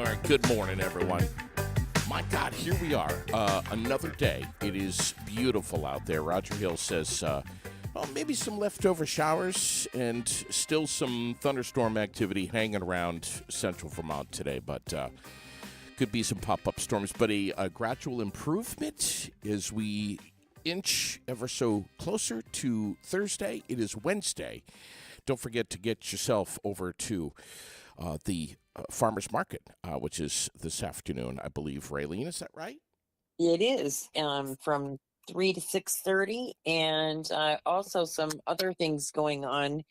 All right, good morning, everyone. My God, here we are. Another day. It is beautiful out there. Roger Hill says, maybe some leftover showers and still some thunderstorm activity hanging around central Vermont today, but could be some pop-up storms. But a gradual improvement as we inch ever so closer to Thursday. It is Wednesday. Don't forget to get yourself over to the farmers market, which is this afternoon, I believe. Raylene, is that right? It is from 3 to 6:30, and also some other things going on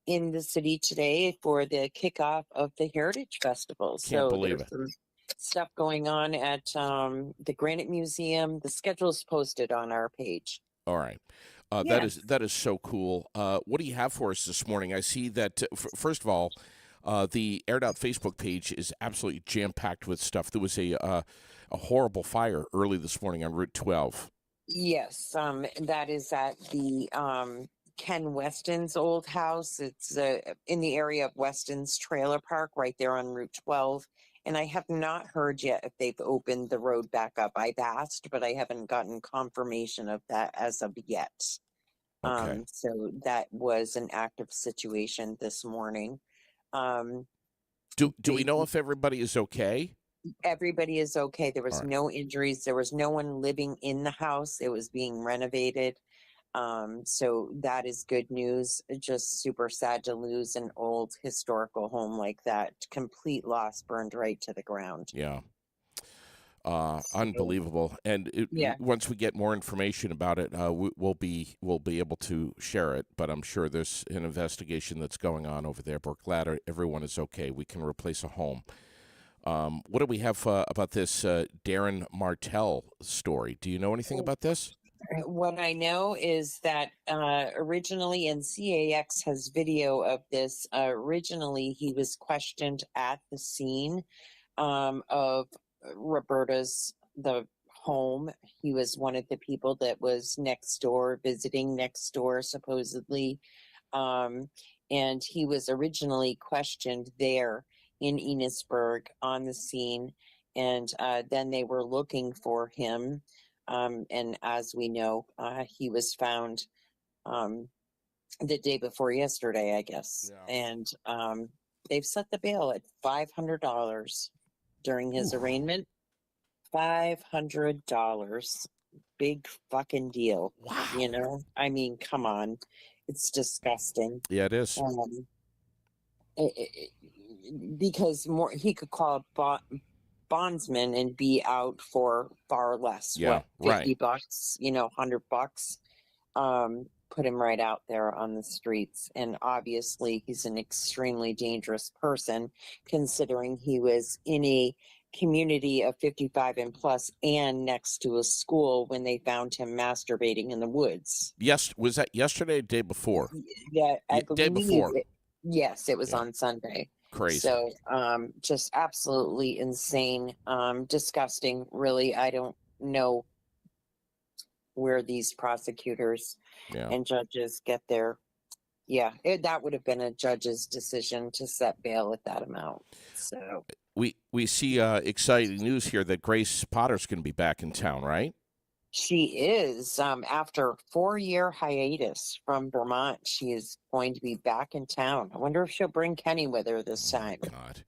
in the city today for the kickoff of the Heritage Festival. Can't believe there's it. some stuff going on at the Granite Museum. The schedule is posted on our page. All right. Yeah. That is so cool. What do you have for us this morning? I see that, first of all, the Aired Out Facebook page is absolutely jam-packed with stuff. There was a horrible fire early this morning on Route 12. Yes, that is at the Ken Weston's old house. It's in the area of Weston's Trailer Park right there on Route 12. And I have not heard yet if they've opened the road back up. I've asked, but I haven't gotten confirmation of that as of yet. Okay. So that was an active situation this morning. Do we know if everybody is okay? Everybody is okay. There was All right. no injuries. There was no one living in the house. It was being renovated. So that is good news. Just super sad to lose an old historical home like that. Complete loss, burned right to the ground. Yeah. Unbelievable. And Yeah. once we get more information about it, we'll be able to share it. But I'm sure there's an investigation that's going on over there. We're glad everyone is okay. We can replace a home. What do we have about this Darren Martell story? Do you know anything about this? What I know is that originally, and CAX has video of this, originally he was questioned at the scene of Roberta's, the home. He was one of the people that was next door, visiting next door, supposedly. And he was originally questioned there in Enosburg on the scene. And then they were looking for him. And as we know, he was found the day before yesterday, I guess. Yeah. And they've set the bail at $500 during his arraignment. $500. Big fucking deal. Wow. You know? I mean, come on. It's disgusting. Yeah, it is. Because he could call bondsman and be out for far less. Yeah, what, $50, right. $100. Put him right out there on the streets. And obviously he's an extremely dangerous person, considering he was in a community of 55 and plus and next to a school when they found him masturbating in the woods. Yes, was that yesterday or day before? Yeah, I Day believe before. Yes, it was on Sunday. Crazy. So just absolutely insane, disgusting, really. I don't know where these prosecutors and judges get their, that would have been a judge's decision to set bail at that amount. So we see exciting news here that Grace Potter's going to be back in town, right? She is. After 4-year hiatus from Vermont, she is going to be back in town. I wonder if she'll bring Kenny with her this time. Oh, God.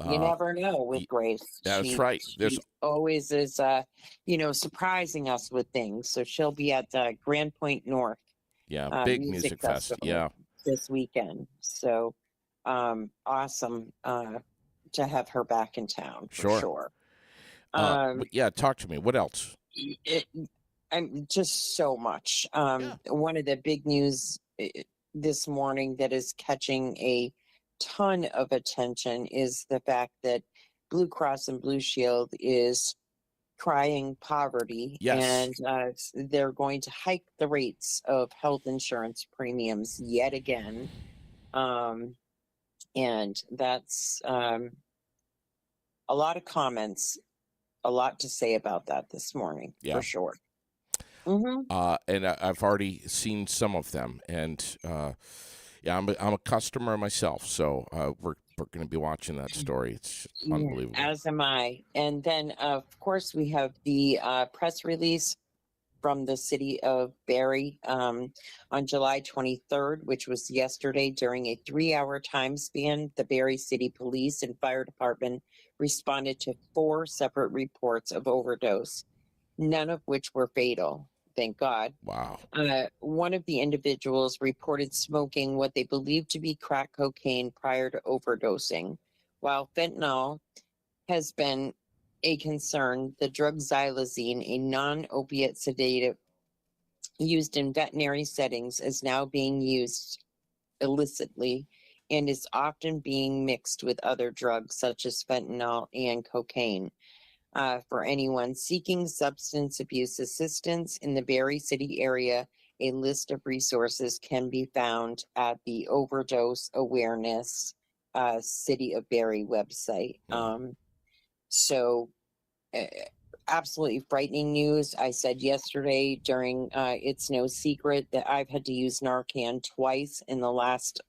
You never know with Grace. That's right. She always is, surprising us with things. So she'll be at Grand Point North. Yeah, big music fest. Yeah, this weekend. So awesome to have her back in town. For sure. Talk to me. What else? I'm just so much. One of the big news this morning that is catching a ton of attention is the fact that Blue Cross and Blue Shield is crying poverty. Yes. And they're going to hike the rates of health insurance premiums yet again. And that's a lot of comments, a lot to say about that this morning, for sure. Mm-hmm. And I've already seen some of them, and I'm a customer myself, so we're going to be watching that story. It's Yeah, unbelievable. as am I. And then, of course, we have the press release from the city of Barrie on July 23rd, which was yesterday. During a 3-hour time span, the Barrie City Police and Fire Department responded to 4 separate reports of overdose, none of which were fatal. Thank God. Wow. One of the individuals reported smoking what they believed to be crack cocaine prior to overdosing. While fentanyl has been a concern, the drug xylazine, a non-opiate sedative used in veterinary settings, is now being used illicitly and is often being mixed with other drugs such as fentanyl and cocaine. For anyone seeking substance abuse assistance in the Barrie City area, a list of resources can be found at the Overdose Awareness City of Barrie website. So, uh, absolutely frightening news. I said yesterday during It's No Secret that I've had to use Narcan twice in the last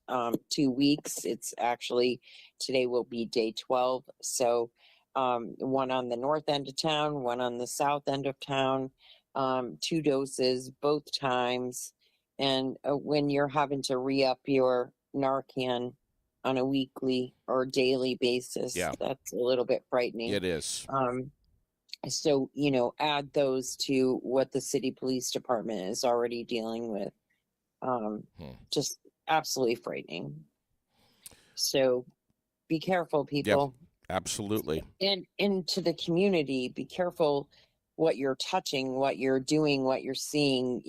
2 weeks. It's actually, today will be day 12. So, one on the north end of town, one on the south end of town, 2 doses both times. And when you're having to re-up your Narcan on a weekly or daily basis, Yeah. that's a little bit frightening. It is. So, add those to what the city police department is already dealing with. Just absolutely frightening. So be careful, people. Absolutely. And into the community, be careful what you're touching, what you're doing, what you're seeing.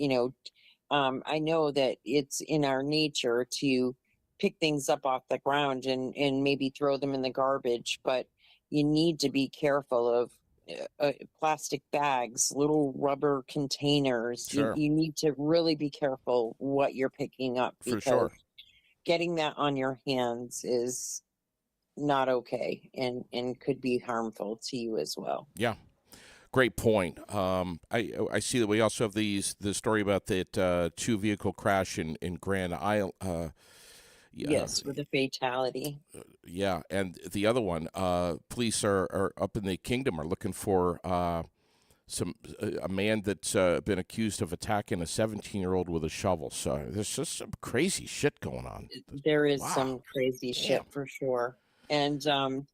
I know that it's in our nature to pick things up off the ground and maybe throw them in the garbage, but you need to be careful of plastic bags, little rubber containers. Sure. You need to really be careful what you're picking up, For because sure. getting that on your hands is not okay and could be harmful to you as well. Yeah. Great point. I see that we also have the story about that 2-vehicle crash in Grand Isle. Yes, with a fatality. Yeah, and the other one, police are up in the kingdom are looking for a man that's been accused of attacking a 17-year-old with a shovel. So there's just some crazy shit going on. There is Wow. some crazy shit for sure. And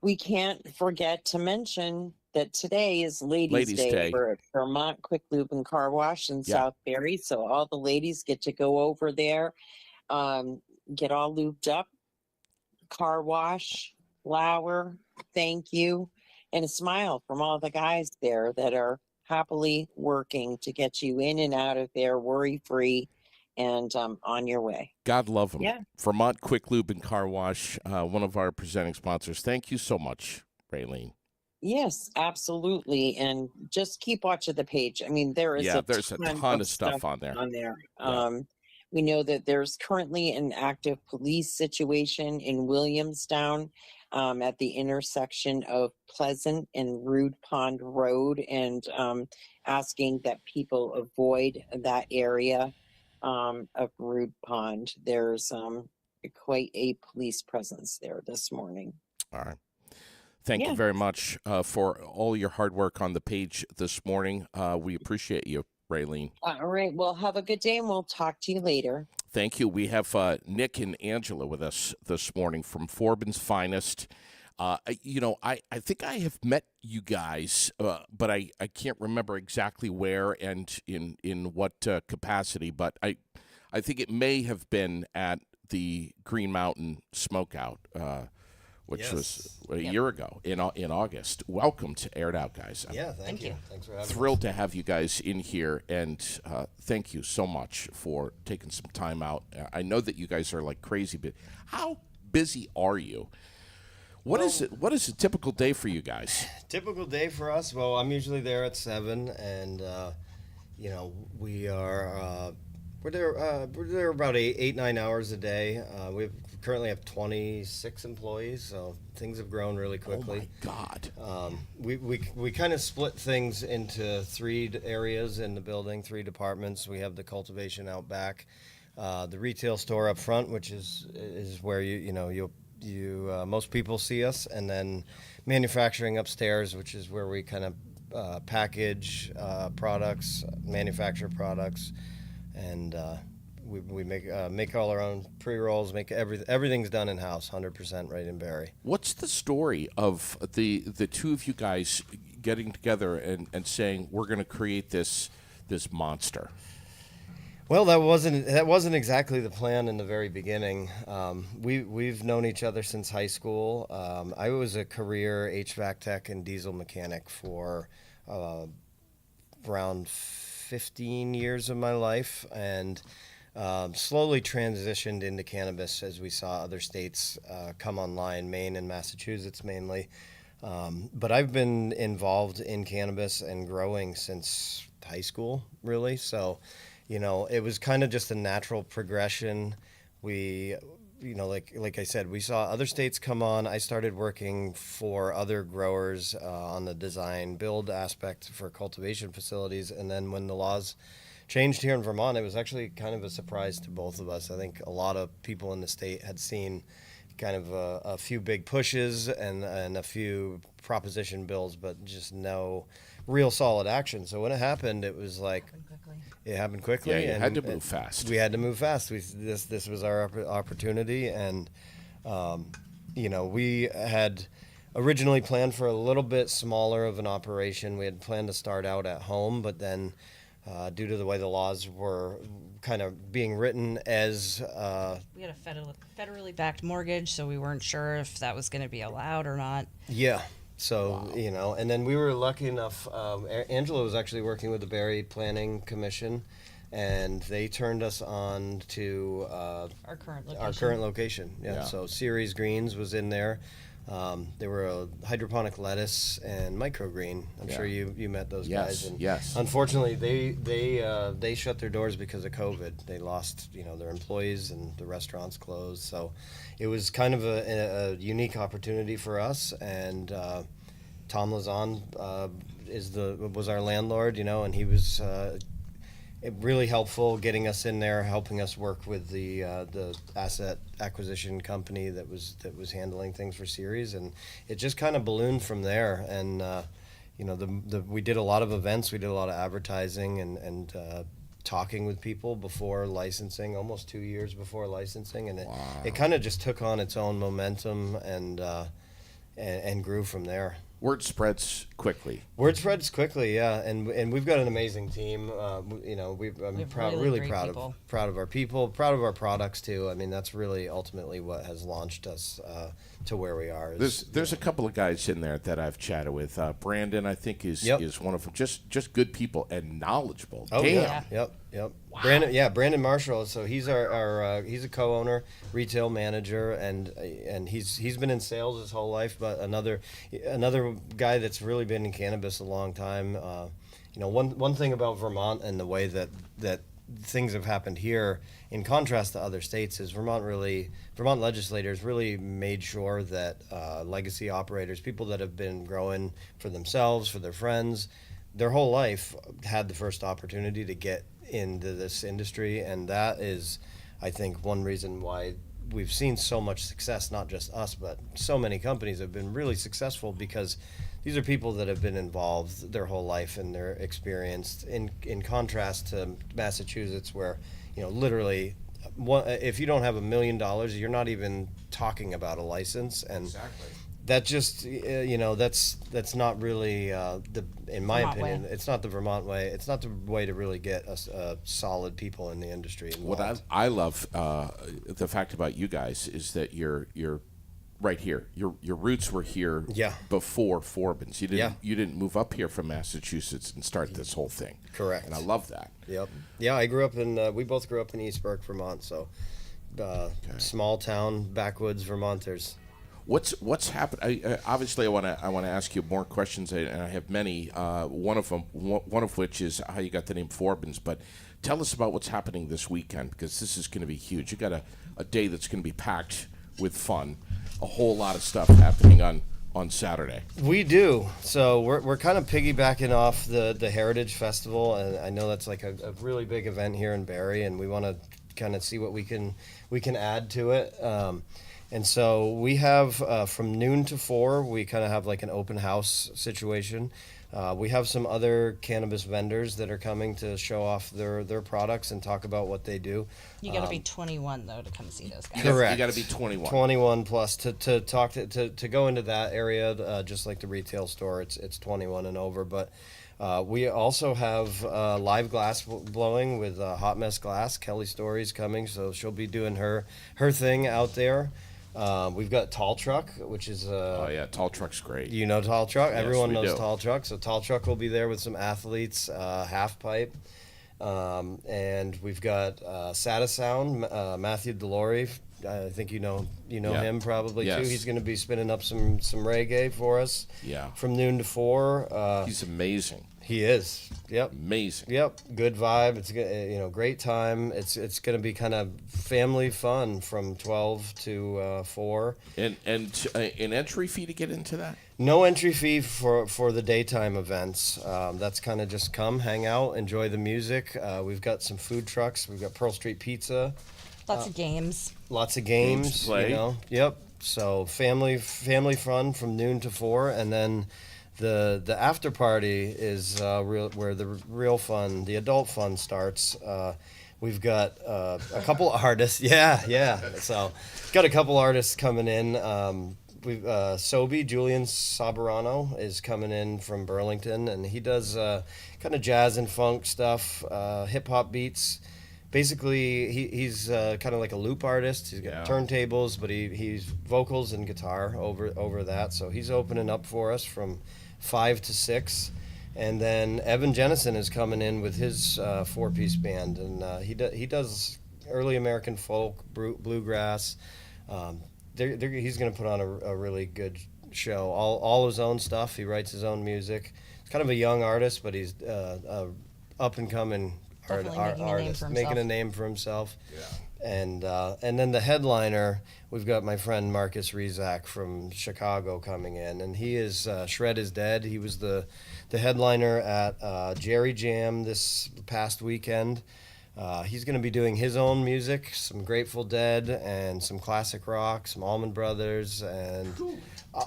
we can't forget to mention that today is Ladies' Day for Vermont Quick Lube and Car Wash in South Barrie. So all the ladies get to go over there, get all lubed up, car wash, flower, thank you, and a smile from all the guys there that are happily working to get you in and out of there worry-free and on your way. God love them. Yeah. Vermont Quick Lube and Car Wash, one of our presenting sponsors. Thank you so much, Raylene. Yes, absolutely. And just keep watching the page. I mean, there's a ton of stuff on there. We know that there's currently an active police situation in Williamstown at the intersection of Pleasant and Rude Pond Road, and asking that people avoid that area of Rude Pond. There's quite a police presence there this morning. All right. Thank you very much for all your hard work on the page this morning. We appreciate you, Raylene. All right. Well, have a good day, and we'll talk to you later. Thank you. We have Nick and Angela with us this morning from Forbins Finest. I think I have met you guys, but I can't remember exactly where and in what capacity. But I think it may have been at the Green Mountain Smokeout, which was a year ago in August. Welcome to Aired Out, guys. Thank you. Thanks for having us. Thrilled to have you guys in here, and thank you so much for taking some time out. I know that you guys are like crazy, but how busy are you? What is a typical day for you guys? Typical day for us? Well, I'm usually there at 7, and we are we're there about 8-9 hours a day. We currently have 26 employees, so things have grown really quickly. Oh my God! We kind of split things into 3 areas in the building, 3 departments. We have the cultivation out back, the retail store up front, which is where you'll most people see us, and then manufacturing upstairs, which is where we kind of package products, manufacture products, and we make all our own pre-rolls. Everything's done in house, 100% right in Barrie. What's the story of the two of you guys getting together and saying we're going to create this monster? Well, that wasn't exactly the plan in the very beginning. We've known each other since high school. I was a career HVAC tech and diesel mechanic for around 15 years of my life, and slowly transitioned into cannabis as we saw other states come online, Maine and Massachusetts mainly. But I've been involved in cannabis and growing since high school, really. So, it was kind of just a natural progression. We, like I said, we saw other states come on. I started working for other growers on the design build aspect for cultivation facilities. And then when the laws changed here in Vermont, it was actually kind of a surprise to both of us. I think a lot of people in the state had seen kind of a few big pushes and a few proposition bills, but just no real solid action. So when it happened, it was like it happened quickly. Yeah, you and had to move fast. We had to move fast. This was our opportunity, and we had originally planned for a little bit smaller of an operation. We had planned to start out at home, but then due to the way the laws were kind of being written as we had a federally backed mortgage, so we weren't sure if that was going to be allowed or not. Yeah. So, and then we were lucky enough, Angela was actually working with the Barrie Planning Commission, and they turned us on to Our current location. Yeah. So Ceres Greens was in there. They were a hydroponic lettuce and microgreen. I'm sure you met those guys. And yes. Unfortunately, they shut their doors because of COVID. They lost their employees, and the restaurants closed. So it was kind of a unique opportunity for us. And Tom Lazan was our landlord, and he was really helpful getting us in there, helping us work with the asset acquisition company that was handling things for Ceres, and it just kind of ballooned from there. And we did a lot of events, we did a lot of advertising, and talking with people before licensing, almost 2 years before licensing, and it kind of just took on its own momentum and grew from there. Word spreads quickly. Yeah, and we've got an amazing team. I'm really proud of our people, proud of our products too. I mean, that's really ultimately what has launched us to where we are. There's a couple of guys in there that I've chatted with. Brandon, I think, is one of them. Just good people and knowledgeable. Oh Damn. yeah, yep. Wow. Brandon Marshall. So he's our he's a co-owner, retail manager, and he's been in sales his whole life. But another guy that's really been in cannabis a long time. One thing about Vermont and the way that things have happened here, in contrast to other states, is Vermont legislators really made sure that legacy operators, people that have been growing for themselves, for their friends, their whole life, had the first opportunity to get into this industry. And that is, I think, one reason why we've seen so much success. Not just us, but so many companies have been really successful, because these are people that have been involved their whole life, and they're experienced, in contrast to Massachusetts, where literally if you don't have $1 million, you're not even talking about a license. And Exactly. that just that's not really in my Vermont opinion way. It's not the Vermont way. It's not the way to really get solid people in the industry involved. What I love the fact about you guys is that you're right here. Your roots were here before Forbins. You didn't move up here from Massachusetts and start this whole thing. Correct. And I love that. Yep. Yeah, I grew up we both grew up in East Burke, Vermont. So small town, backwoods Vermonters. What's happened? Obviously, I want to ask you more questions, and I have many. One of which is how you got the name Forbins. But tell us about what's happening this weekend, because this is going to be huge. You got a day that's going to be packed with fun. A whole lot of stuff happening on Saturday. We do. So we're kind of piggybacking off the Heritage Festival, and I know that's like a really big event here in Barrie, and we want to kind of see what we can add to it. And so we have from noon to 4, we kind of have like an open house situation. We have some other cannabis vendors that are coming to show off their products and talk about what they do. You got to be 21 though to come see those guys. Correct. You got to be 21. 21 plus to talk to go into that area, just like the retail store. It's 21 and over. But we also have live glass blowing with Hot Mess Glass. Kelly Story's coming, so she'll be doing her thing out there. We've got Tall Truck, which is Oh yeah, Tall Truck's great. you know Tall Truck. Everyone we knows do. Tall Truck. So Tall Truck will be there with some athletes, half pipe, and we've got Sada Sound, Matthew Delory. I think you know Yeah. him probably Yes. too. He's going to be spinning up some reggae for us. Yeah. From noon to 4. He's amazing. He is. Yep. Amazing. Yep, good vibe. It's great time. It's going to be kind of family fun from 12 to 4. And an entry fee to get into that? No entry fee for the daytime events. That's kind of just come, hang out, enjoy the music. We've got some food trucks. We've got Pearl Street Pizza. Lots of games. Lots of Games games. to play. Yep. So family fun from noon to 4, and then the after party is where the real fun, the adult fun starts. We've got a couple artists. Yeah. So got a couple artists coming in. We've Julian Sabarano is coming in from Burlington, and he does kind of jazz and funk stuff, hip hop beats. Basically, he's kind of like a loop artist. He's got Yeah. turntables, but he's vocals and guitar over that. So he's opening up for us from 5 to 6. And then Evan Jennison is coming in with his 4-piece band, and he does early American folk, bluegrass. He's going to put on a really good show. All his own stuff. He writes his own music. He's kind of a young artist, but he's up and coming Definitely making a name artist, for making a himself. name for himself. Yeah. And then the headliner, we've got my friend Marcus Rezak from Chicago coming in, and he is Shred is Dead. He was the headliner at Jerry Jam this past weekend. He's going to be doing his own music, some Grateful Dead and some classic rock, some Allman Brothers, and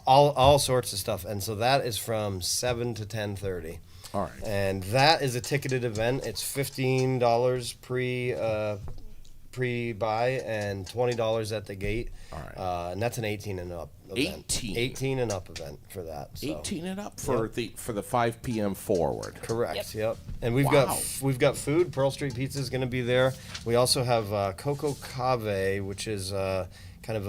all sorts of stuff. And so that is from 7 to 10:30. All right. And that is a ticketed event. It's $15 pre-buy and $20 at the gate. All right. And that's an 18 and up event. 18 and up event for that. So. 18 and up for the 5 p.m. forward. Correct. Yep. And we've Wow. got food. Pearl Street Pizza is going to be there. We also have Coco Cave, which is kind of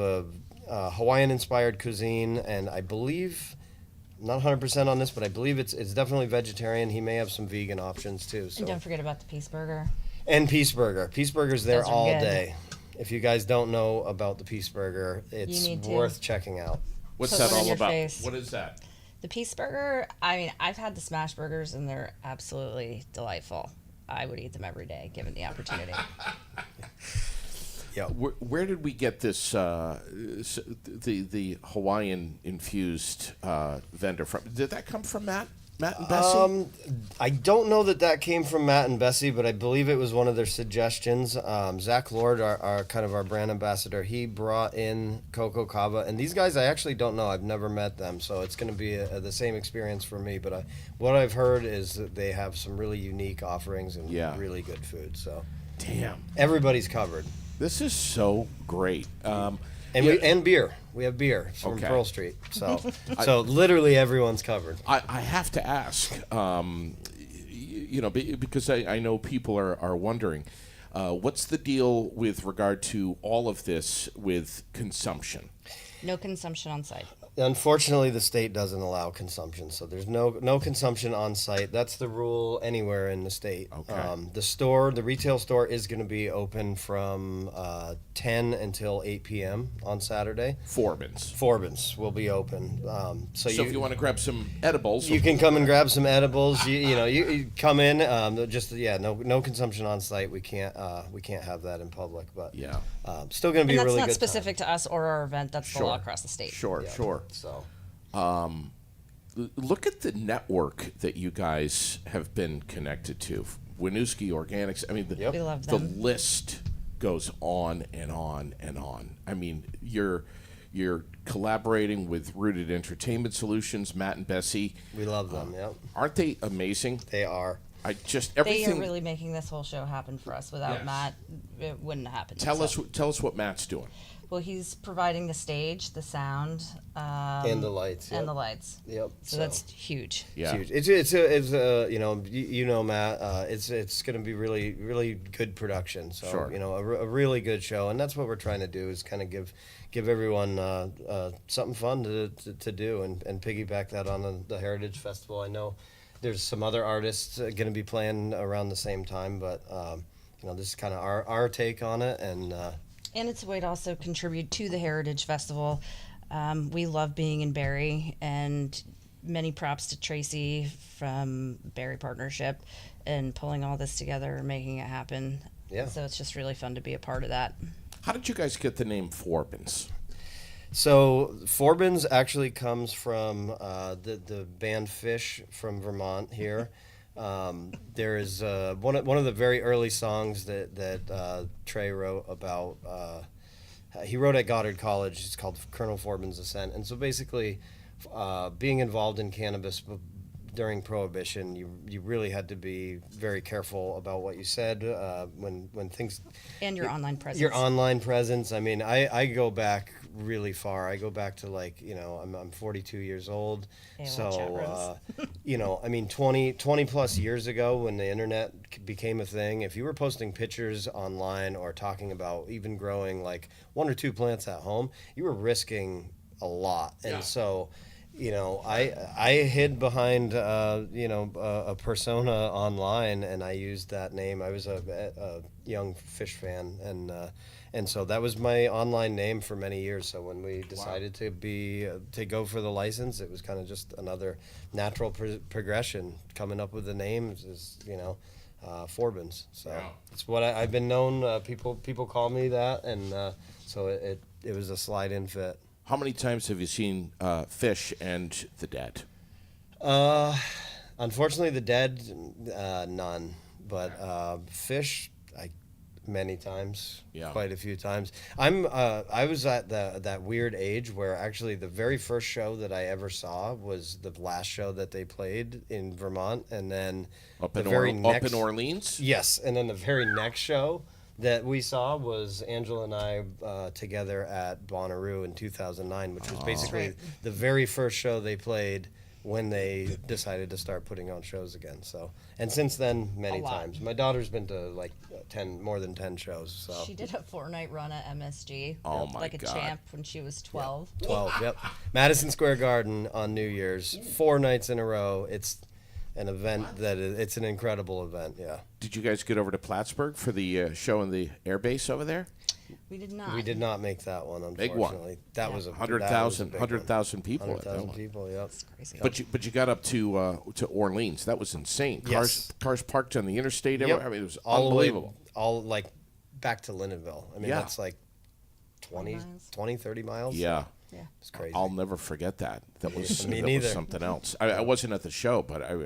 a Hawaiian-inspired cuisine, and I believe. I'm not 100% on this, but I believe it's definitely vegetarian. He may have some vegan options too. So. And don't forget about the Peace Burger. And Peace Burger. Peace Burger's there Those are all good. day. If you guys don't know about the Peace Burger, it's need to. worth checking out. What's Put that one in all your about? face. What is that? The Peace Burger, I mean, I've had the smash burgers and they're absolutely delightful. I would eat them every day given the opportunity. Yeah. Where did we get this the Hawaiian infused vendor from? Did that come from Matt and Bessie? I don't know that came from Matt and Bessie, but I believe it was one of their suggestions. Zach Lord, our kind of our brand ambassador, he brought in Coco Cava, and these guys I actually don't know. I've never met them, so it's going to be the same experience for me. But what I've heard is that they have some really unique offerings and Yeah. really good food. So Damn, everybody's covered. this is so great. And beer. We have beer from Okay. Pearl Street. So so literally everyone's covered. I have to ask, because I know people are wondering, what's the deal with regard to all of this with consumption? No consumption on site. Unfortunately, the state doesn't allow consumption, so there's no consumption on site. That's the rule anywhere in the state. Okay. The retail store is going to be open from 10 until 8 p.m. on Saturday. Forbins will be open. So if you want to grab some edibles, you can come and grab some edibles. You come in. No consumption on site. We can't have that in public. But Yeah. still going to be And a that's really not good specific to us or our event. That's the law across the state. Sure, time. sure. So. Look at the network that you guys have been connected to. Winooski Organics. I mean, Yep. We love the them. list goes on and on and on. I mean, you're You're collaborating with Rooted Entertainment Solutions, Matt and Bessie. We love them. Yep. Aren't they amazing? They are. I just They everything. are really making this whole show happen for us. Without Yes. Matt, it wouldn't have happened. Tell us what Matt's doing. Well, he's providing the stage, the sound, And the lights. and Yep. the lights. Yep. So that's huge. Yeah. It's huge. It's you know Matt. It's going to be really good production. So Sure. a really good show, and that's what we're trying to do is kind of give everyone something fun to do and piggyback that on the Heritage Festival. I know there's some other artists going to be playing around the same time, but this is kind of our take on it, and And it's a way to also contribute to the Heritage Festival. We love being in Barrie, and many props to Tracy from Barrie Partnership and pulling all this together and making it happen. Yeah. So it's just really fun to be a part of that. How did you guys get the name Forbins? So Forbins actually comes from the band Fish from Vermont here. There is one of the very early songs that Trey wrote about. He wrote at Goddard College. It's called Colonel Forbin's Ascent. And so basically, being involved in cannabis during Prohibition, you really had to be very careful about what you said when things. And your online presence. Your online presence. I mean, I go back really far. I go back to I'm 42 years old. AOL So, chat rooms. I mean, 20 plus years ago when the internet became a thing, if you were posting pictures online or talking about even growing like 1 or 2 plants at home, you were risking a lot. And so, I hid behind, a persona online, and I used that name. I was a young Fish fan, and so that was my online name for many years. So when we decided to go for the license, it was kind of just another natural progression. Coming up with the names is, Forbins. So it's what I've been known. People call me that, and so it was a slide-in fit. How many times have you seen Fish and the Dead? Unfortunately, the Dead, none. But Fish, many times, quite a few times. I was at that weird age where actually the very first show that I ever saw was the last show that they played in Vermont, and then Up in Orleans? Yes, and then the very next show that we saw was Angela and I together at Bonnaroo in 2009, which was basically the very first show they played when they decided to start putting on shows again. So, and since then, many times. My daughter's been to like more than 10 shows. So She did a 4-night run at MSG. Oh, my like a God. champ when she was 12. 12, yep. Madison Square Garden on New Year's, 4 nights in a row. It's an event it's an incredible event, yeah. Did you guys get over to Plattsburgh for the show in the air base over there? We did not. We did not make that one, unfortunately. Big one. That was a 100,000 big 100,000 people. 100,000 people, yep. It's crazy. But you got up to Orleans. That was insane. Yes. Cars parked on the interstate. Yep. I mean, it was all the way- unbelievable. all like back to Lindenville. I mean, Yeah. that's like 20, miles. 20, 30 miles. Yeah. Yeah. It's crazy. I'll never forget that. That was Me that neither. was something else. I wasn't at the show, but I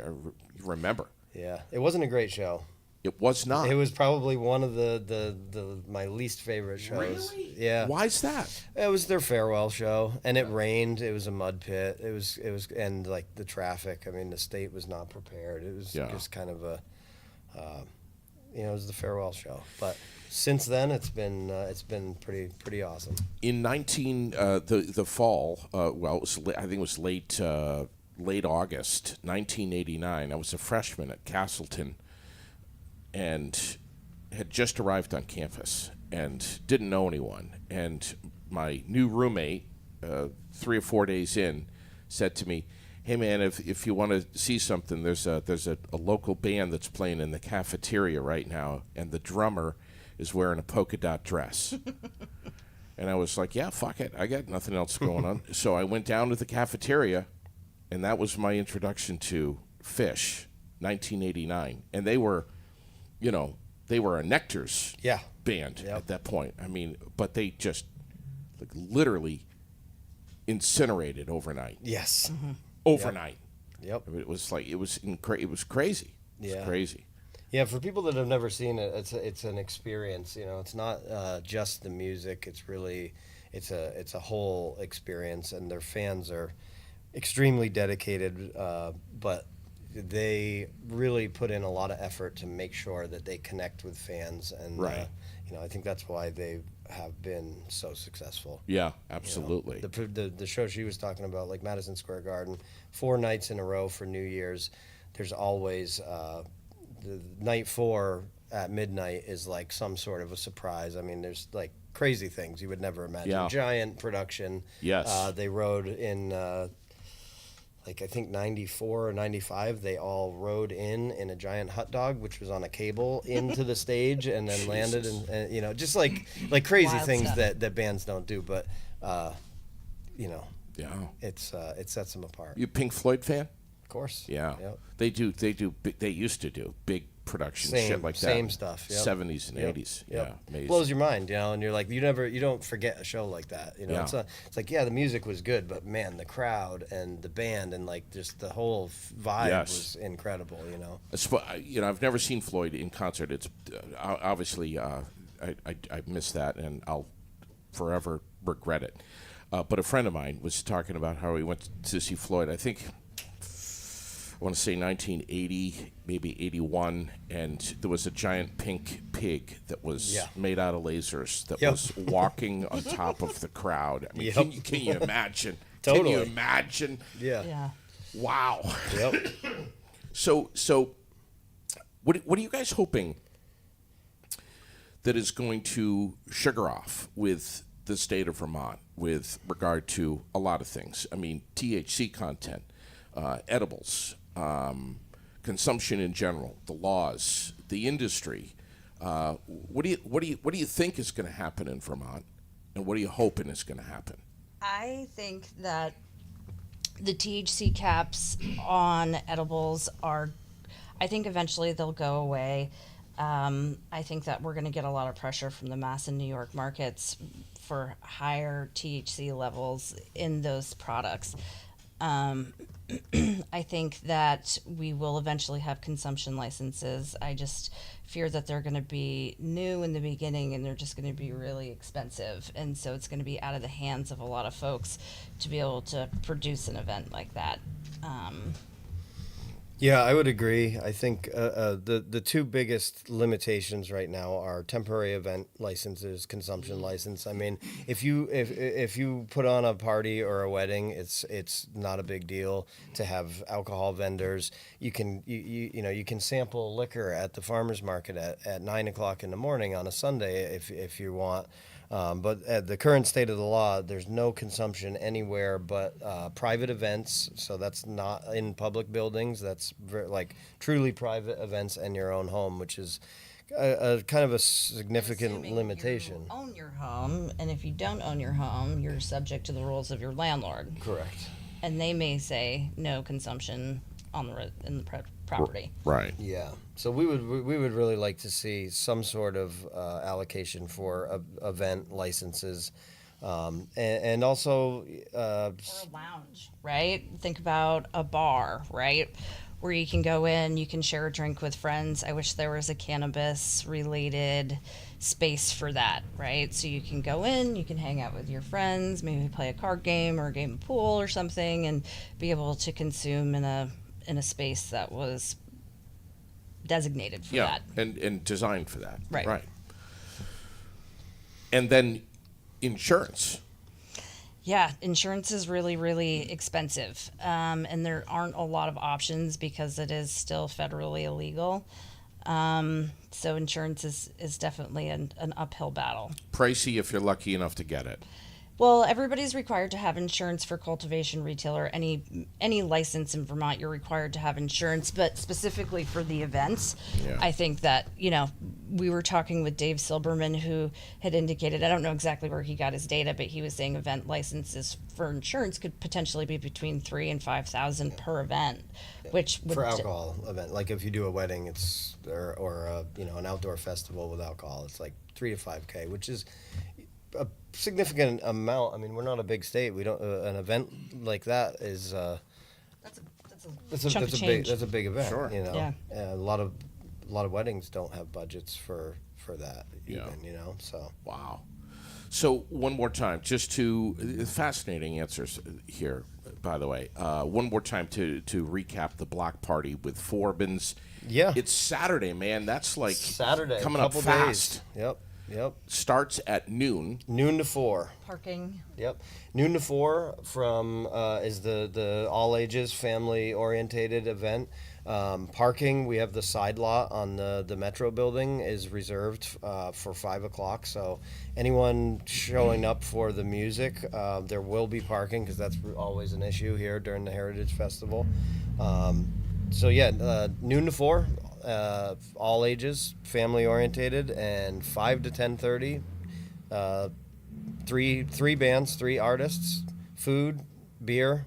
remember. Yeah, it wasn't a great show. It was not. It was probably one of the my least favorite shows. Really? Yeah. Why's that? It was their farewell show, and it rained. It was a mud pit. It was, and like the traffic. I mean, the state was not prepared. It was just kind of a, it was the farewell show. But since then, it's been pretty awesome. In the fall, well, it was I think it was late August, 1989. I was a freshman at Castleton, and had just arrived on campus and didn't know anyone. And my new roommate, 3 or 4 days in, said to me, "Hey man, if you want to see something, there's a local band that's playing in the cafeteria right now, and the drummer is wearing a polka dot dress." And I was like, "Yeah, fuck it, I got nothing else going on." So I went down to the cafeteria, and that was my introduction to Fish, 1989, and they were a Nectar's band at that point. I mean, but they just literally incinerated overnight. Yes. Mm-hmm. Overnight. Yep. It was like it was crazy. It was crazy. Yeah, for people that have never seen it, it's an experience. It's not just the music. It's really it's a whole experience, and their fans are extremely dedicated, but they really put in a lot of effort to make sure that they connect with fans, and Right. I think that's why they have been so successsul. Yeah, absolutely. The show she was talking about, like Madison Square Garden, 4 nights in a row for New Year's. There's always the night 4 at midnight is like some sort of a surprise. I mean, there's like crazy things you would never imagine. Yeah. Giant production. Yes. They rode in like I think 94 or 95. They all rode in a giant hot dog, which was on a cable, into the stage and then landed, and just like crazy Wild things stuff. that bands don't do. But Yeah. it sets them apart. You Pink Floyd fan? Of course. Yeah. Yep. They do. They used to do big production Same- shit like that. same stuff, yep. 70s and Yep. 80s. Yep. Yeah. Amazing. Blows your mind, and you're like, you don't forget a show like that. Yeah. It's like, yeah, the music was good, but man, the crowd and the band and like just the whole vibe Yes. was incredible. I've never seen Floyd in concert. It's obviously I missed that, and I'll forever regret it. But a friend of mine was talking about how he went to see Floyd. I think I want to say 1980, maybe 81, and there was a giant pink pig that was Yeah. made out of lasers that Yep. was walking on top of the crowd. I mean, Yep. can you imagine? Can you Totally. imagine? Yeah. Yeah. Wow. Yep. So, what are you guys hoping that is going to sugar off with the state of Vermont with regard to a lot of things? I mean, THC content, edibles, consumption in general, the laws, the industry. What do you think is going to happen in Vermont, and what are you hoping is going to happen? I think that the THC caps on edibles I think eventually they'll go away. I think that we're going to get a lot of pressure from the Mass and New York markets for higher THC levels in those products. I think that we will eventually have consumption licenses. I just fear that they're going to be new in the beginning and they're just going to be really expensive. And so it's going to be out of the hands of a lot of folks to be able to produce an event like that. Yeah, I would agree. I think the two biggest limitations right now are temporary event licenses, consumption license. I mean, if you put on a party or a wedding, it's not a big deal to have alcohol vendors. You can sample liquor at the farmers market at 9 o'clock in the morning on a Sunday if you want. But at the current state of the law, there's no consumption anywhere but private events. So that's not in public buildings. That's like truly private events in your own home, which is a kind of a significant Assuming limitation. You own your home, and if you don't own your home, you're subject to the rules of your landlord. Correct. And they may say no consumption in the property. Right. Yeah. So we would really like to see some sort of allocation for event licenses, and also Or a lounge, right? Think about a bar, right? Where you can go in, you can share a drink with friends. I wish there was a cannabis related space for that, right? So you can go in, you can hang out with your friends, maybe play a card game or a game of pool or something, and be able to consume in a space that was designated for Yeah, that. and designed for that. Right. Right. And then insurance. Yeah, insurance is really, really expensive. And there aren't a lot of options because it is still federally illegal. So insurance is definitely an uphill battle. Pricey if you're lucky enough to get it. Well, everybody's required to have insurance for cultivation retailer. Any license in Vermont, you're required to have insurance, but specifically for the events, Yeah. I think that, we were talking with Dave Silberman, who had indicated, I don't know exactly where he got his data, but he was saying event licenses for insurance could potentially be between $3,000 and $5,000 per event, which would for alcohol event, like if you do a wedding, it's or an outdoor festival with alcohol, it's like $3,000 to $5,000, which is a significant amount. I mean, we're not a big state. We don't an event like that is that's a chunk of change. That's a big event. Sure. Yeah. And a lot of weddings don't have budgets for that even. Yeah. So Wow. So one more time, just to fascinating answers here. By the way, one more time to recap the block party with Forbins. Yeah. It's Saturday, man. That's like Saturday, coming couple up fast. days. Yep. Starts at noon. Noon to 4. Parking. Yep. Noon to 4 from is the all ages family orientated event. Parking, we have the side lot on the Metro building is reserved for 5 o'clock. So anyone showing up for the music, there will be parking because that's always an issue here during the Heritage Festival. Noon to 4, all ages, family orientated, and 5 to 10:30. Three bands, 3 artists, food, beer.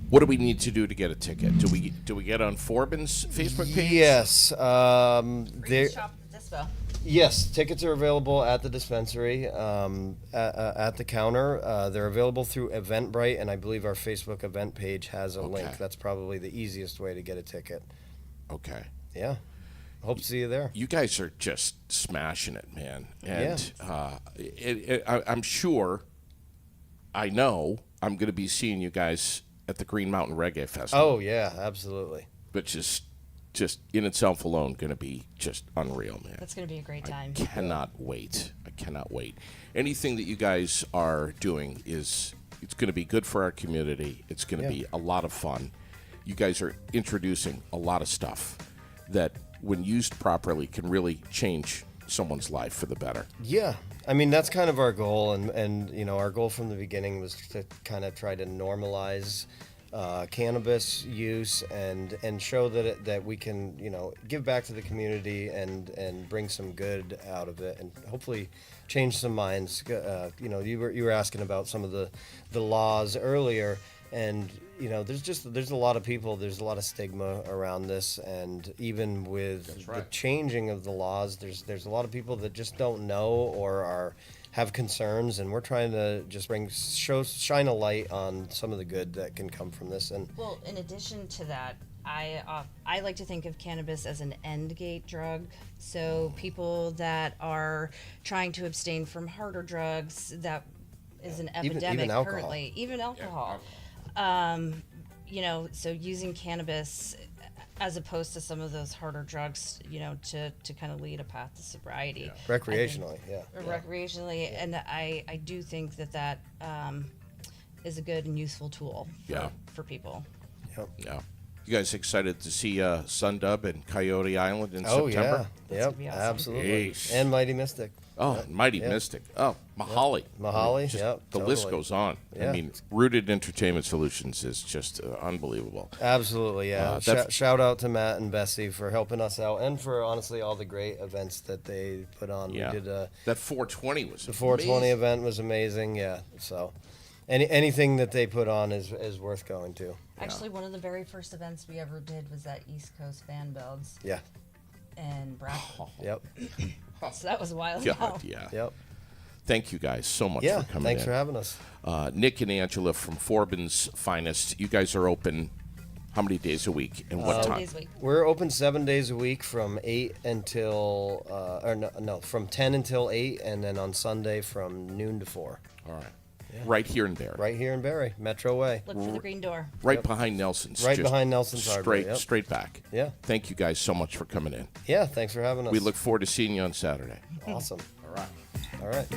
What do we need to do to get a ticket? Do we get on Forbins Facebook page? Yes. There. Shop at the Dispo. Yes, tickets are available at the dispensary, at the counter. They're available through Eventbrite, and I believe our Facebook event page has a link. That's probably the easiest way to get a ticket. Okay. Yeah. Hope to see you there. You guys are just smashing it, man. And I'm sure, I know, I'm going to be seeing you guys at the Green Mountain Reggae Festival. Oh, yeah, absolutely. Which is just in itself alone going to be just unreal, man. That's going to be a great time. I cannot wait. Anything that you guys are doing it's going to be good for our community. It's going to be a lot of fun. You guys are introducing a lot of stuff that, when used properly, can really change someone's life for the better. Yeah. I mean, that's kind of our goal. And our goal from the beginning was to kind of try to normalize cannabis use and show that we can, give back to the community and bring some good out of it and hopefully change some minds. You were asking about some of the laws earlier, and there's a lot of people, there's a lot of stigma around this, and even with the changing of the laws, there's a lot of people that just don't know or have concerns, and we're trying to just shine a light on some of the good that can come from this. And well, in addition to that, I like to think of cannabis as an end gate drug. So people that are trying to abstain from harder drugs, that is an epidemic even alcohol. currently, even alcohol. So using cannabis as opposed to some of those harder drugs, to kind of lead a path to sobriety. Recreationally, Recreationally, and I do think that is a good and useful tool for people. Yep. Yeah. You guys excited to see Sundub and Coyote Island in Oh, September? yeah. That's gonna be awesome. Absolutely. Jeez. And Mighty Mystic. Oh, Mighty Mystic. Oh, Mahali. Mahali, The list totally. goes on. Yeah. I mean, Rooted Entertainment Solutions is just unbelievable. Absolutely, yeah. that's- Shout out to Matt and Bessie for helping us out, and for honestly all the great events that they put on. Yeah. We did That 420 was the 420 amazing. event was amazing. Yeah, so anything that they put on is worth going to. Actually, one of the very first events we ever did was at East Coast Fan Builds Yeah. in Bradford. Yep. So that was a while God, ago. yeah. Yep. Thank you guys so much Yeah. for coming Thanks in. for having us. Nick and Angela from Forbins Finest. You guys are open how many days a week and what 7 time? days a week. We're open 7 days a week from 8 until from 10 until 8, and then on Sunday from noon to 4. All right. Right here in Barry. Right here in Barry, Metro Way. Look for the green door. Right behind Nelson's. Right just behind Nelson's Hardware, Straight, yep. straight back. Yeah. Thank you guys so much for coming in. Yeah, thanks for having us. We look forward to seeing you on Saturday. Awesome. All right. All right.